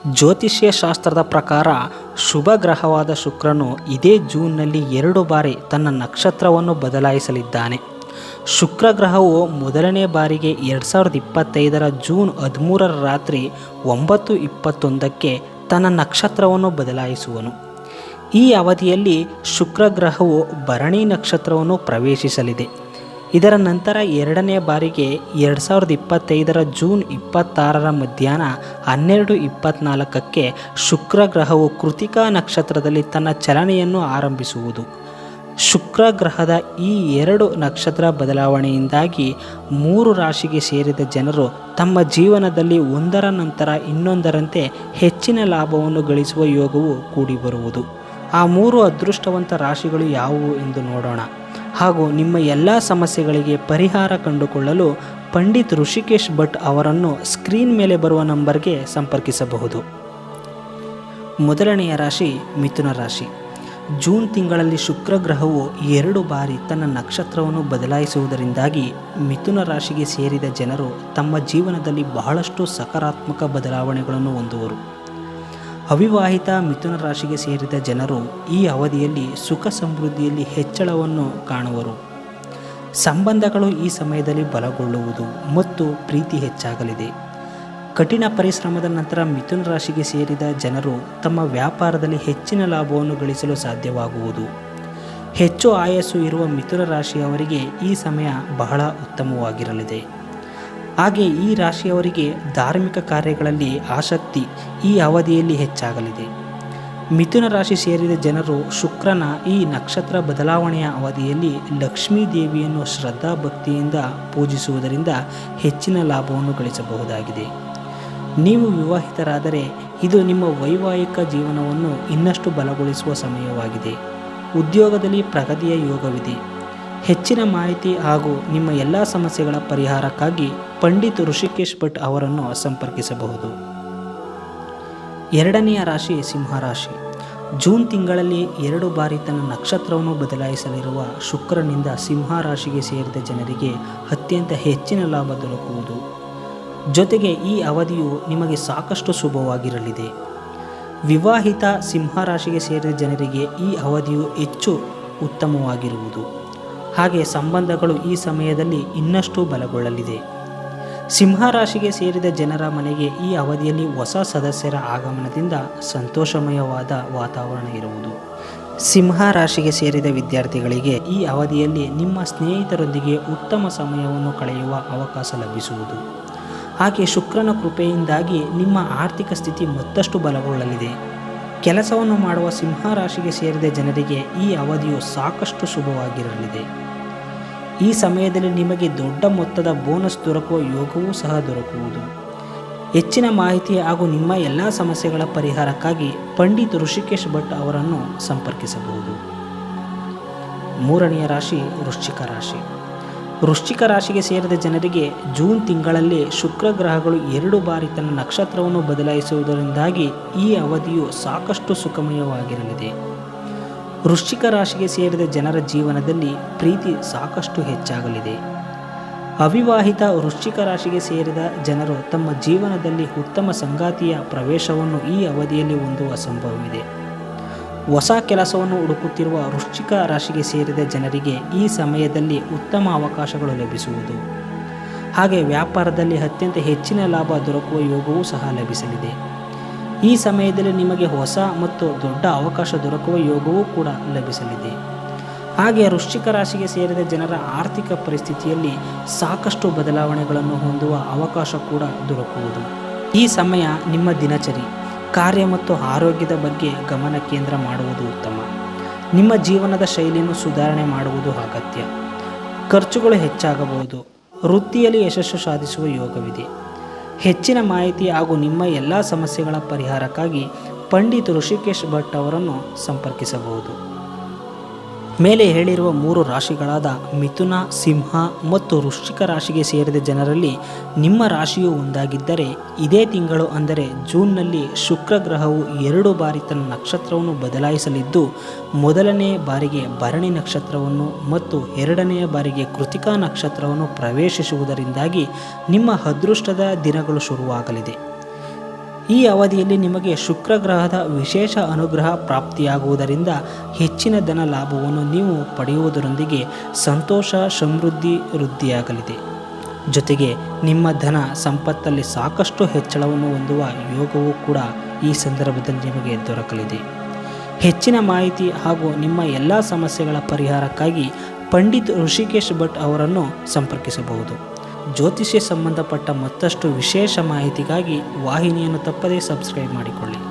ಜ್ಯೋತಿಷ್ಯ ಶಾಸ್ತ್ರದ ಪ್ರಕಾರ ಶುಭ ಗ್ರಹವಾದ ಶುಕ್ರನು ಇದೇ ಜೂನ್ನಲ್ಲಿ 2 ಬಾರಿ ತನ್ನ ನಕ್ಷತ್ರವನ್ನು ಬದಲಾಯಿಸಲಿದ್ದಾನೆ. ಶುಕ್ರ ಗ್ರಹವು ಮೊದಲನೇ ಬಾರಿಗೆ 2025ರ ಜೂನ್ 13ರ ರಾತ್ರಿ 9:21ಕ್ಕೆ ತನ್ನ ನಕ್ಷತ್ರವನ್ನು ಬದಲಾಯಿಸುವನು. ಈ ಅವಧಿಯಲ್ಲಿ ಶುಕ್ರ ಗ್ರಹವು ಭರಣಿ ನಕ್ಷತ್ರವನ್ನು ಪ್ರವೇಶಿಸಲಿದೆ. ಇದರ ನಂತರ ಎರಡನೇ ಬಾರಿಗೆ 2025ರ ಜೂನ್ 26ರ ಮಧ್ಯಾಹ್ನ 12:24ಕ್ಕೆ ಶುಕ್ರ ಗ್ರಹವು ಕೃತಿಕಾ ನಕ್ಷತ್ರದಲ್ಲಿ ತನ್ನ ಚಲನೆಯನ್ನು ಆರಂಭಿಸುವುದು. ಶುಕ್ರ ಗ್ರಹದ ಈ 2 ನಕ್ಷತ್ರ ಬದಲಾವಣೆಯಿಂದಾಗಿ 3 ರಾಶಿಗೆ ಸೇರಿದ ಜನರು ತಮ್ಮ ಜೀವನದಲ್ಲಿ ಒಂದರ ನಂತರ ಇನ್ನೊಂದರಂತೆ ಹೆಚ್ಚಿನ ಲಾಭವನ್ನು ಗಳಿಸುವ ಯೋಗವು ಕೂಡಿಬರುವುದು. ಆ 3 ಅದೃಷ್ಟವಂತ ರಾಶಿಗಳು ಯಾವುವು ಎಂದು ನೋಡೋಣ. ಹಾಗೂ ನಿಮ್ಮ ಎಲ್ಲ ಸಮಸ್ಯೆಗಳಿಗೆ ಪರಿಹಾರ ಕಂಡುಕೊಳ್ಳಲು ಪಂಡಿತ್ ಋಷಿಕೇಶ್ ಭಟ್ ಅವರನ್ನು ಸ್ಕ್ರೀನ್ ಮೇಲೆ ಬರುವ ನಂಬರ್ಗೆ ಸಂಪರ್ಕಿಸಬಹುದು. ಮೊದಲನೆಯ ರಾಶಿ ಮಿಥುನ ರಾಶಿ. ಜೂನ್ ತಿಂಗಳಲ್ಲಿ ಶುಕ್ರ ಗ್ರಹವು 2 ಬಾರಿ ತನ್ನ ನಕ್ಷತ್ರವನ್ನು ಬದಲಾಯಿಸುವುದರಿಂದಾಗಿ ಮಿಥುನ ರಾಶಿಗೆ ಸೇರಿದ ಜನರು ತಮ್ಮ ಜೀವನದಲ್ಲಿ ಬಹಳಷ್ಟು ಸಕಾರಾತ್ಮಕ ಬದಲಾವಣೆಗಳನ್ನು ಹೊಂದುವರು. ಅವಿವಾಹಿತ ಮಿಥುನ ರಾಶಿಗೆ ಸೇರಿದ ಜನರು ಈ ಅವಧಿಯಲ್ಲಿ ಸುಖ ಸಮೃದ್ಧಿಯಲ್ಲಿ ಹೆಚ್ಚಳವನ್ನು ಕಾಣುವರು. ಸಂಬಂಧಗಳು ಈ ಸಮಯದಲ್ಲಿ ಬಲಗೊಳ್ಳುವುದು ಮತ್ತು ಪ್ರೀತಿ ಹೆಚ್ಚಾಗಲಿದೆ. ಕಠಿಣ ಪರಿಶ್ರಮದ ನಂತರ ಮಿಥುನ ರಾಶಿಗೆ ಸೇರಿದ ಜನರು ತಮ್ಮ ವ್ಯಾಪಾರದಲ್ಲಿ ಹೆಚ್ಚಿನ ಲಾಭವನ್ನು ಗಳಿಸಲು ಸಾಧ್ಯವಾಗುವುದು. ಹೆಚ್ಚು ಆಯಸ್ಸು ಇರುವ ಮಿಥುನ ರಾಶಿಯವರಿಗೆ ಈ ಸಮಯ ಬಹಳ ಉತ್ತಮವಾಗಿರಲಿದೆ. ಹಾಗೆ ಈ ರಾಶಿಯವರಿಗೆ ಧಾರ್ಮಿಕ ಕಾರ್ಯಗಳಲ್ಲಿ ಆಸಕ್ತಿ ಈ ಅವಧಿಯಲ್ಲಿ ಹೆಚ್ಚಾಗಲಿದೆ. ಮಿಥುನ ರಾಶಿ ಸೇರಿದ ಜನರು ಶುಕ್ರನ ಈ ನಕ್ಷತ್ರ ಬದಲಾವಣೆಯ ಅವಧಿಯಲ್ಲಿ ಲಕ್ಷ್ಮೀ ದೇವಿಯನ್ನು ಶ್ರದ್ಧಾ ಭಕ್ತಿಯಿಂದ ಪೂಜಿಸುವುದರಿಂದ ಹೆಚ್ಚಿನ ಲಾಭವನ್ನು ಗಳಿಸಬಹುದಾಗಿದೆ. ನೀವು ವಿವಾಹಿತರಾದರೆ ಇದು ನಿಮ್ಮ ವೈವಾಹಿಕ ಜೀವನವನ್ನು ಇನ್ನಷ್ಟು ಬಲಗೊಳಿಸುವ ಸಮಯವಾಗಿದೆ. ಉದ್ಯೋಗದಲ್ಲಿ ಪ್ರಗತಿಯ ಯೋಗವಿದೆ. ಹೆಚ್ಚಿನ ಮಾಹಿತಿ ಹಾಗೂ ನಿಮ್ಮ ಎಲ್ಲ ಸಮಸ್ಯೆಗಳ ಪರಿಹಾರಕ್ಕಾಗಿ ಪಂಡಿತ್ ಋಷಿಕೇಶ್ ಭಟ್ ಅವರನ್ನು ಸಂಪರ್ಕಿಸಬಹುದು. ಎರಡನೆಯ ರಾಶಿ ಸಿಂಹರಾಶಿ. ಜೂನ್ ತಿಂಗಳಲ್ಲಿ 2 ಬಾರಿ ತನ್ನ ನಕ್ಷತ್ರವನ್ನು ಬದಲಾಯಿಸಲಿರುವ ಶುಕ್ರನಿಂದ ಸಿಂಹ ರಾಶಿಗೆ ಸೇರಿದ ಜನರಿಗೆ ಅತ್ಯಂತ ಹೆಚ್ಚಿನ ಲಾಭ ದೊರಕುವುದು. ಜೊತೆಗೆ ಈ ಅವಧಿಯು ನಿಮಗೆ ಸಾಕಷ್ಟು ಶುಭವಾಗಿರಲಿದೆ. ವಿವಾಹಿತ ಸಿಂಹ ರಾಶಿಗೆ ಸೇರಿದ ಜನರಿಗೆ ಈ ಅವಧಿಯು ಹೆಚ್ಚು ಉತ್ತಮವಾಗಿರುವುದು. ಹಾಗೆ ಸಂಬಂಧಗಳು ಈ ಸಮಯದಲ್ಲಿ ಇನ್ನಷ್ಟು ಬಲಗೊಳ್ಳಲಿದೆ. ಸಿಂಹ ರಾಶಿಗೆ ಸೇರಿದ ಜನರ ಮನೆಗೆ ಈ ಅವಧಿಯಲ್ಲಿ ಹೊಸ ಸದಸ್ಯರ ಆಗಮನದಿಂದ ಸಂತೋಷಮಯವಾದ ವಾತಾವರಣ ಇರುವುದು. ಸಿಂಹ ರಾಶಿಗೆ ಸೇರಿದ ವಿದ್ಯಾರ್ಥಿಗಳಿಗೆ ಈ ಅವಧಿಯಲ್ಲಿ ನಿಮ್ಮ ಸ್ನೇಹಿತರೊಂದಿಗೆ ಉತ್ತಮ ಸಮಯವನ್ನು ಕಳೆಯುವ ಅವಕಾಶ ಲಭಿಸುವುದು. ಹಾಗೆ ಶುಕ್ರನ ಕೃಪೆಯಿಂದಾಗಿ ನಿಮ್ಮ ಆರ್ಥಿಕ ಸ್ಥಿತಿ ಮತ್ತಷ್ಟು ಬಲಗೊಳ್ಳಲಿದೆ. ಕೆಲಸವನ್ನು ಮಾಡುವ ಸಿಂಹ ರಾಶಿಗೆ ಸೇರಿದ ಜನರಿಗೆ ಈ ಅವಧಿಯು ಸಾಕಷ್ಟು ಶುಭವಾಗಿರಲಿದೆ. ಈ ಸಮಯದಲ್ಲಿ ನಿಮಗೆ ದೊಡ್ಡ ಮೊತ್ತದ ಬೋನಸ್ ದೊರಕುವ ಯೋಗವೂ ಸಹ ದೊರಕುವುದು. ಹೆಚ್ಚಿನ ಮಾಹಿತಿ ಹಾಗೂ ನಿಮ್ಮ ಎಲ್ಲ ಸಮಸ್ಯೆಗಳ ಪರಿಹಾರಕ್ಕಾಗಿ ಪಂಡಿತ್ ಋಷಿಕೇಶ್ ಭಟ್ ಅವರನ್ನು ಸಂಪರ್ಕಿಸಬಹುದು. ಮೂರನೆಯ ರಾಶಿ ವೃಶ್ಚಿಕ ರಾಶಿ. ವೃಶ್ಚಿಕ ರಾಶಿಗೆ ಸೇರಿದ ಜನರಿಗೆ ಜೂನ್ ತಿಂಗಳಲ್ಲಿ ಶುಕ್ರ ಗ್ರಹಗಳು 2 ಬಾರಿ ತನ್ನ ನಕ್ಷತ್ರವನ್ನು ಬದಲಾಯಿಸುವುದರಿಂದಾಗಿ ಈ ಅವಧಿಯು ಸಾಕಷ್ಟು ಸುಖಮಯವಾಗಿರಲಿದೆ. ವೃಶ್ಚಿಕ ರಾಶಿಗೆ ಸೇರಿದ ಜನರ ಜೀವನದಲ್ಲಿ ಪ್ರೀತಿ ಸಾಕಷ್ಟು ಹೆಚ್ಚಾಗಲಿದೆ. ಅವಿವಾಹಿತ ವೃಶ್ಚಿಕ ರಾಶಿಗೆ ಸೇರಿದ ಜನರು ತಮ್ಮ ಜೀವನದಲ್ಲಿ ಉತ್ತಮ ಸಂಗಾತಿಯ ಪ್ರವೇಶವನ್ನು ಈ ಅವಧಿಯಲ್ಲಿ ಹೊಂದುವ ಸಂಭವವಿದೆ. ಹೊಸ ಕೆಲಸವನ್ನು ಹುಡುಕುತ್ತಿರುವ ವೃಶ್ಚಿಕ ರಾಶಿಗೆ ಸೇರಿದ ಜನರಿಗೆ ಈ ಸಮಯದಲ್ಲಿ ಉತ್ತಮ ಅವಕಾಶಗಳು ಲಭಿಸುವುದು. ಹಾಗೆ ವ್ಯಾಪಾರದಲ್ಲಿ ಅತ್ಯಂತ ಹೆಚ್ಚಿನ ಲಾಭ ದೊರಕುವ ಯೋಗವೂ ಸಹ ಲಭಿಸಲಿದೆ. ಈ ಸಮಯದಲ್ಲಿ ನಿಮಗೆ ಹೊಸ ಮತ್ತು ದೊಡ್ಡ ಅವಕಾಶ ದೊರಕುವ ಯೋಗವೂ ಕೂಡ ಲಭಿಸಲಿದೆ. ಹಾಗೆ ವೃಶ್ಚಿಕ ರಾಶಿಗೆ ಸೇರಿದ ಜನರ ಆರ್ಥಿಕ ಪರಿಸ್ಥಿತಿಯಲ್ಲಿ ಸಾಕಷ್ಟು ಬದಲಾವಣೆಗಳನ್ನು ಹೊಂದುವ ಅವಕಾಶ ಕೂಡ ದೊರಕುವುದು. ಈ ಸಮಯ ನಿಮ್ಮ ದಿನಚರಿ, ಕಾರ್ಯ ಮತ್ತು ಆರೋಗ್ಯದ ಬಗ್ಗೆ ಗಮನ ಕೇಂದ್ರ ಮಾಡುವುದು ಉತ್ತಮ. ನಿಮ್ಮ ಜೀವನದ ಶೈಲಿಯನ್ನು ಸುಧಾರಣೆ ಮಾಡುವುದು ಅಗತ್ಯ. ಖರ್ಚುಗಳು ಹೆಚ್ಚಾಗಬಹುದು. ವೃತ್ತಿಯಲ್ಲಿ ಯಶಸ್ಸು ಸಾಧಿಸುವ ಯೋಗವಿದೆ. ಹೆಚ್ಚಿನ ಮಾಹಿತಿ ಹಾಗೂ ನಿಮ್ಮ ಎಲ್ಲ ಸಮಸ್ಯೆಗಳ ಪರಿಹಾರಕ್ಕಾಗಿ ಪಂಡಿತ್ ಋಷಿಕೇಶ್ ಭಟ್ ಅವರನ್ನು ಸಂಪರ್ಕಿಸಬಹುದು. ಮೇಲೆ ಹೇಳಿರುವ 3 ರಾಶಿಗಳಾದ ಮಿಥುನ, ಸಿಂಹ ಮತ್ತು ವೃಶ್ಚಿಕ ರಾಶಿಗೆ ಸೇರಿದ ಜನರಲ್ಲಿ ನಿಮ್ಮ ರಾಶಿಯು ಒಂದಾಗಿದ್ದರೆ ಇದೇ ತಿಂಗಳು ಅಂದರೆ ಜೂನ್ನಲ್ಲಿ ಶುಕ್ರ ಗ್ರಹವು 2 ಬಾರಿ ತನ್ನ ನಕ್ಷತ್ರವನ್ನು ಬದಲಾಯಿಸಲಿದ್ದು, ಮೊದಲನೇ ಬಾರಿಗೆ ಭರಣಿ ನಕ್ಷತ್ರವನ್ನು ಮತ್ತು ಎರಡನೆಯ ಬಾರಿಗೆ ಕೃತಿಕಾ ನಕ್ಷತ್ರವನ್ನು ಪ್ರವೇಶಿಸುವುದರಿಂದಾಗಿ ನಿಮ್ಮ ಅದೃಷ್ಟದ ದಿನಗಳು ಶುರುವಾಗಲಿದೆ. ಈ ಅವಧಿಯಲ್ಲಿ ನಿಮಗೆ ಶುಕ್ರ ಗ್ರಹದ ವಿಶೇಷ ಅನುಗ್ರಹ ಪ್ರಾಪ್ತಿಯಾಗುವುದರಿಂದ ಹೆಚ್ಚಿನ ಧನ ಲಾಭವನ್ನು ನೀವು ಪಡೆಯುವುದರೊಂದಿಗೆ ಸಂತೋಷ ಸಮೃದ್ಧಿ ವೃದ್ಧಿಯಾಗಲಿದೆ. ಜೊತೆಗೆ ನಿಮ್ಮ ಧನ ಸಂಪತ್ತಲ್ಲಿ ಸಾಕಷ್ಟು ಹೆಚ್ಚಳವನ್ನು ಹೊಂದುವ ಯೋಗವೂ ಕೂಡ ಈ ಸಂದರ್ಭದಲ್ಲಿ ನಿಮಗೆ ದೊರಕಲಿದೆ. ಹೆಚ್ಚಿನ ಮಾಹಿತಿ ಹಾಗೂ ನಿಮ್ಮ ಎಲ್ಲ ಸಮಸ್ಯೆಗಳ ಪರಿಹಾರಕ್ಕಾಗಿ ಪಂಡಿತ್ ಋಷಿಕೇಶ್ ಭಟ್ ಅವರನ್ನು ಸಂಪರ್ಕಿಸಬಹುದು. ಜ್ಯೋತಿಷ್ಯ ಸಂಬಂಧಪಟ್ಟ ಮತ್ತಷ್ಟು ವಿಶೇಷ ಮಾಹಿತಿಗಾಗಿ ವಾಹಿನಿಯನ್ನು ತಪ್ಪದೇ ಸಬ್ಸ್ಕ್ರೈಬ್ ಮಾಡಿಕೊಳ್ಳಿ.